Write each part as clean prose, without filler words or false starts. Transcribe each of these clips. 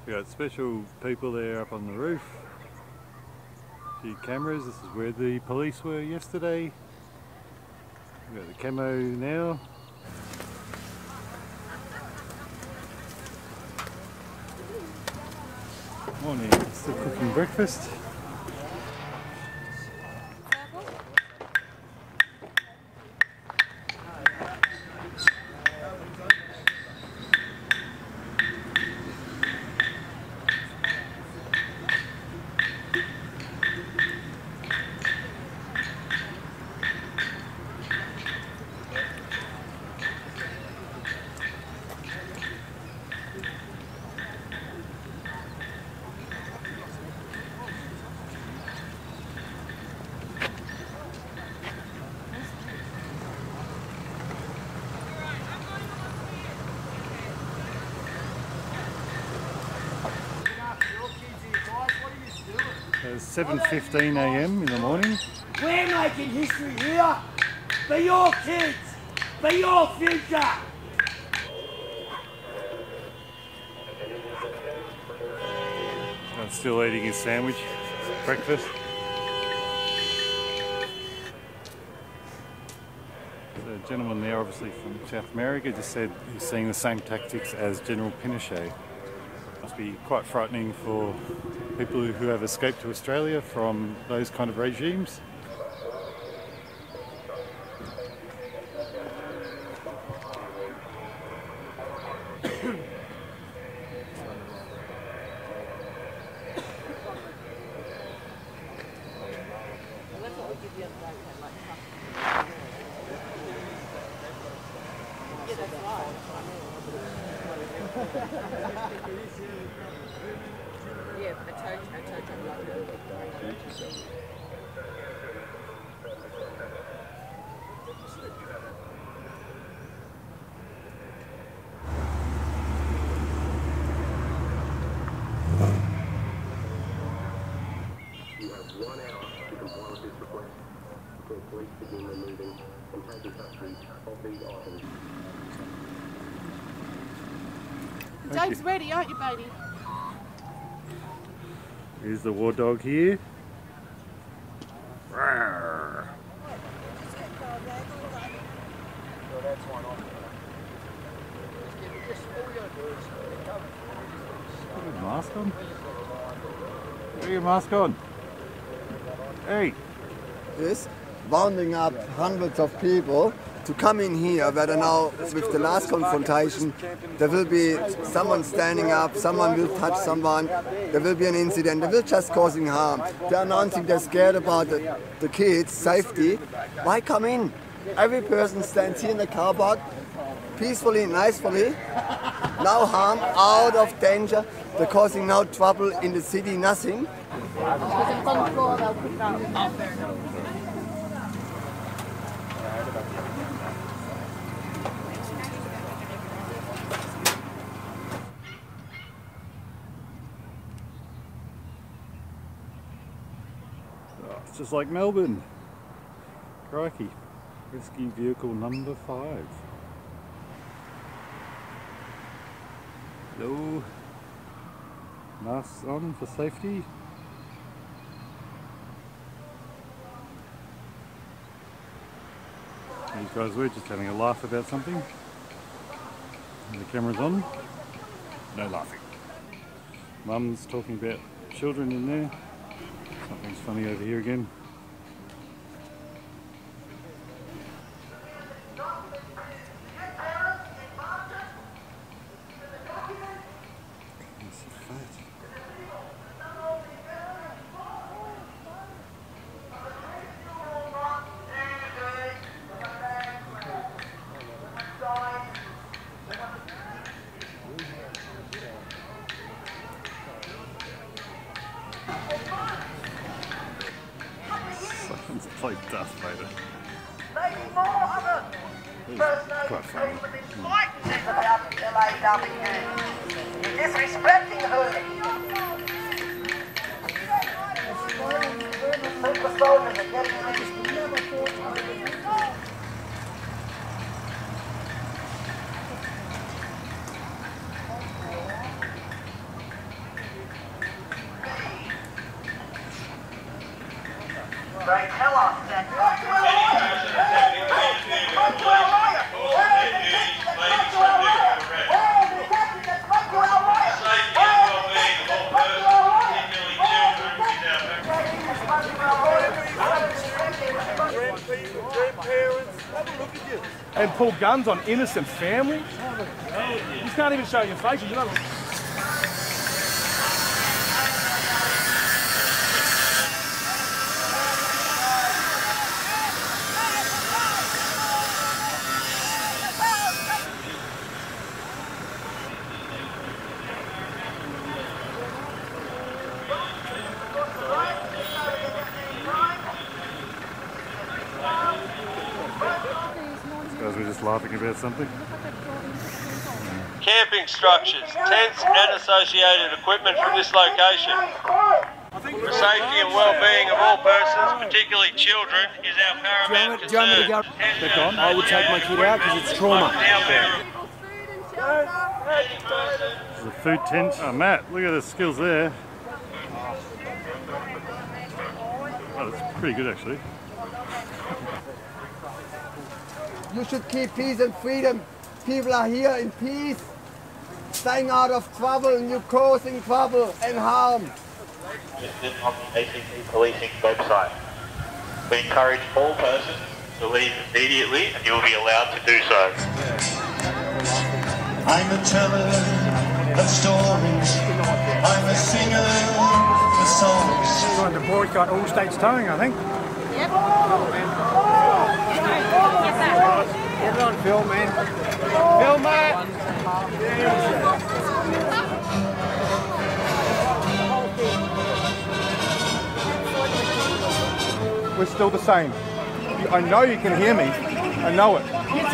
We got special people there up on the roof. A few cameras. This is where the police were yesterday. We got the camo now. Morning. Still cooking breakfast. It's 7:15 AM in the morning. We're making history here for your kids, for your future. I'm still eating his sandwich, breakfast. The gentleman there, obviously from South America, just said he's seeing the same tactics as General Pinochet. Must be quite frightening for people who have escaped to Australia from those kind of regimes. Yeah, but I told you. You have 1 hour to comply with this request before police begin removing and taking custody of these items. Dave's ready, aren't you, baby? Here's the war dog here. Rawr. Put your mask on. Put your mask on. Hey. Is rounding up hundreds of people to come in here, where now with the last confrontation there will be someone standing up, someone will touch someone, there will be an incident, they will just causing harm. They're announcing they're scared about the kids' safety. Why come in? Every person stands here in the car park, peacefully, nicely, no harm, out of danger. They're causing no trouble in the city, nothing. It's just like Melbourne. Crikey. Rescue vehicle number 5. Hello. Masks on for safety. These guys were just having a laugh about something. And the camera's on. No laughing. Mum's talking about children in there. Something's funny over here again. It's like Darth Vader. It's quite funny. Disrespecting her. Super soldiers are getting They tell us that. And pull guns on innocent families? You can't even show your faces. You know. Guys were just laughing about something. Camping structures, tents and associated equipment from this location. The safety and well-being of all persons, particularly children, is our paramount concern. I would take my kid out because it's trauma. The food tent. Oh, Matt, look at the skills there. Oh, that's pretty good actually. You should keep peace and freedom. People are here in peace, staying out of trouble, and you're causing trouble and harm. Listed on the ACT policing website. We encourage all persons to leave immediately and you will be allowed to do so. I'm a teller of stories. I'm a singer of songs. Trying to boycott all states towing, I think. Yep. Get it on film, man. Film, mate. We're still the same. I know you can hear me. I know it. Are you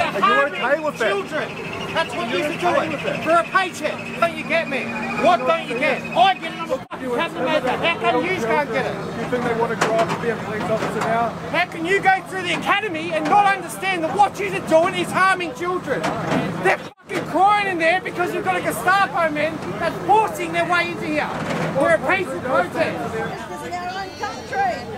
okay with that? Children. That's what you're doing. For a paycheck. Don't you get me? What don't you get? I get it on the fucking calculator. How come you can't get it? Do you think they want to grow up to be a police officer now? How can you go through the academy and not understand that what you're doing is harming children? They're fucking crying in there because you've got a Gestapo men that's forcing their way into here. We're a peaceful protest. This is our own country.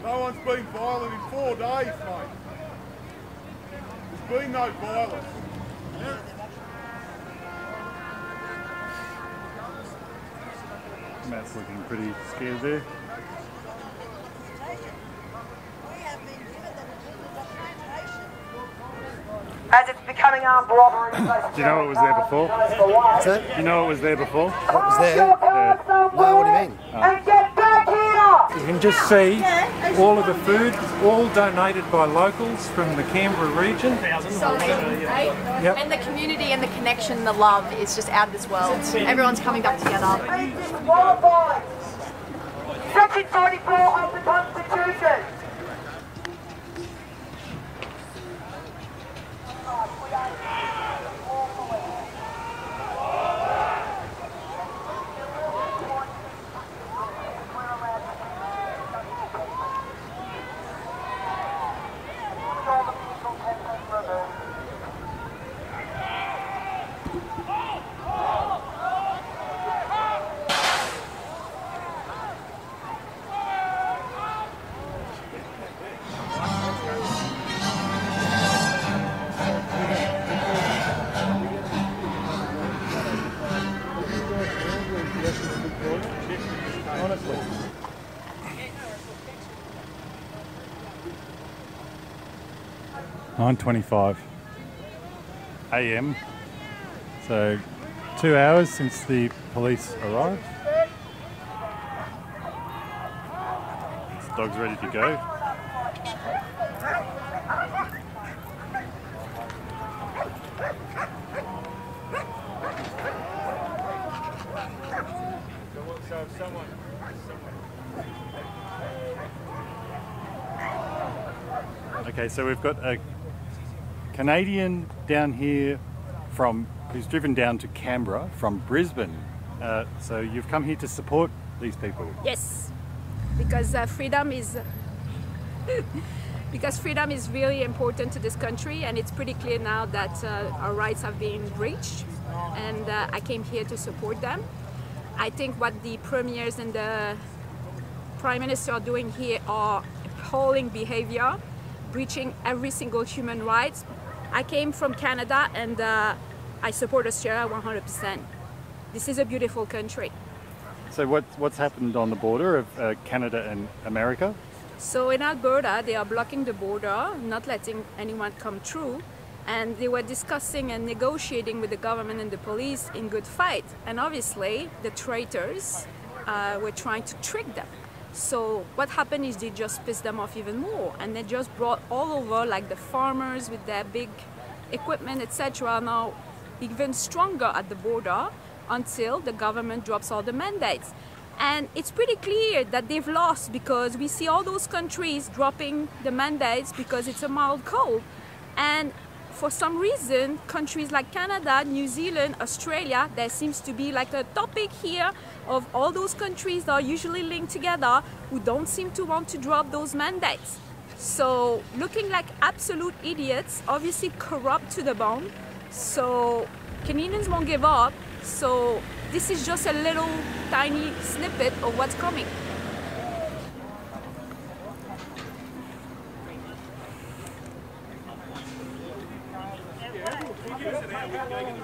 No one's been violent in 4 days, mate. There's been no violence. Matt's looking pretty scared there. As it's becoming armed robbery. Do you know what was there before? What's that? Do you know what was there before? What was there? No, what do you mean? And get back here! You can just see all of the food, all donated by locals from the Canberra region. Yep. And the community and the connection, the love is just out of this world. Everyone's coming back together. Section 44 of the Constitution. Honestly. (9:25 a.m. So 2 hours since the police arrived. This dog's ready to go. Okay, so we've got a Canadian down here who's driven down to Canberra from Brisbane. So you've come here to support these people? Yes, because freedom is freedom is really important to this country, and it's pretty clear now that our rights have been breached, and I came here to support them. I think what the premiers and the Prime Minister are doing here are appalling behavior, breaching every single human rights. I came from Canada, and I support Australia 100%. This is a beautiful country. So what's happened on the border of Canada and America? So in Alberta, they are blocking the border, not letting anyone come through, and they were discussing and negotiating with the government and the police in good faith. And obviously, the traitors were trying to trick them. So what happened is they just pissed them off even more, and they just brought all over, like the farmers with their big equipment, etc. now even stronger at the border until the government drops all the mandates. And it's pretty clear that they've lost, because we see all those countries dropping the mandates because it's a mild cold. And for some reason, countries like Canada, New Zealand, Australia, there seems to be like a topic here of all those countries that are usually linked together who don't seem to want to drop those mandates. So looking like absolute idiots, obviously corrupt to the bone. So Canadians won't give up. So this is just a little tiny snippet of what's coming.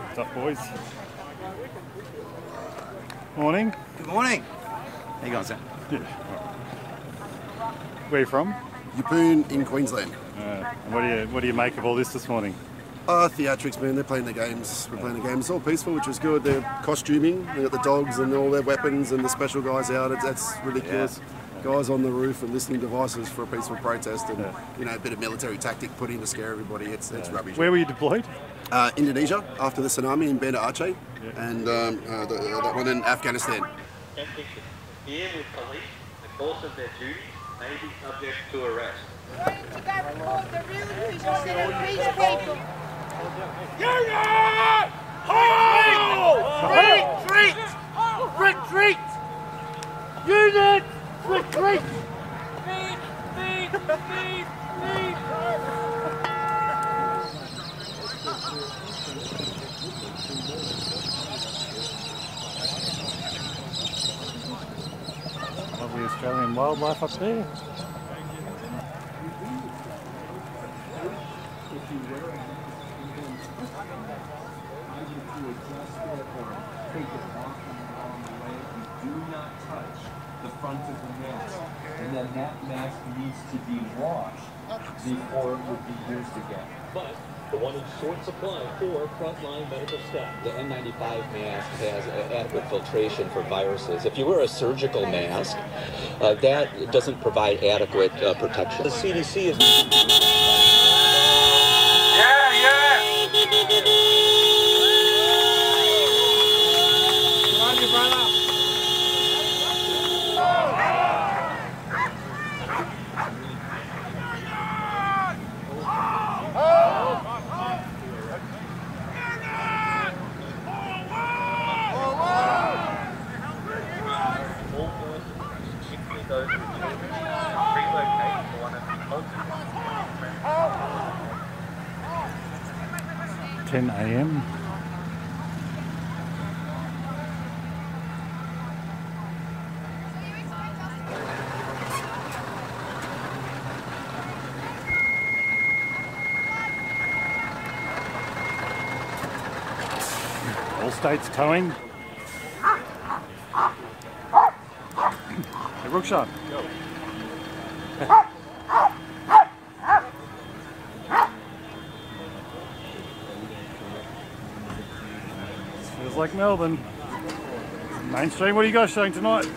What's up, boys? Morning. Good morning. How you going, Sam? Yeah. Where are you from? Yeppoon in Queensland. And what do you make of all this morning? Theatrics, man. They're playing their games. We're playing the games. It's all peaceful, which is good. They're costuming. They got the dogs and all their weapons and the special guys out. That's ridiculous. Yeah. Guys on the roof and listening devices for a peaceful protest, and you know, a bit of military tactic put in to scare everybody. It's rubbish. Where were you deployed? Indonesia after the tsunami in Banda Aceh, and that one in Afghanistan. Here with police, the course of their duty may be subject to arrest. Union! Hold! Retreat! Retreat! Unit! Retreat! Lovely Australian wildlife up there. The front of the mask, and then that mask needs to be washed before it would be used again. But the one in short supply for frontline medical staff. The N95 mask has adequate filtration for viruses. If you wear a surgical mask, that doesn't provide adequate protection. The CDC is... $10 a.m. All states towing. Hey, Rookshot, go. Feels like Melbourne. Mainstream, what are you guys showing tonight?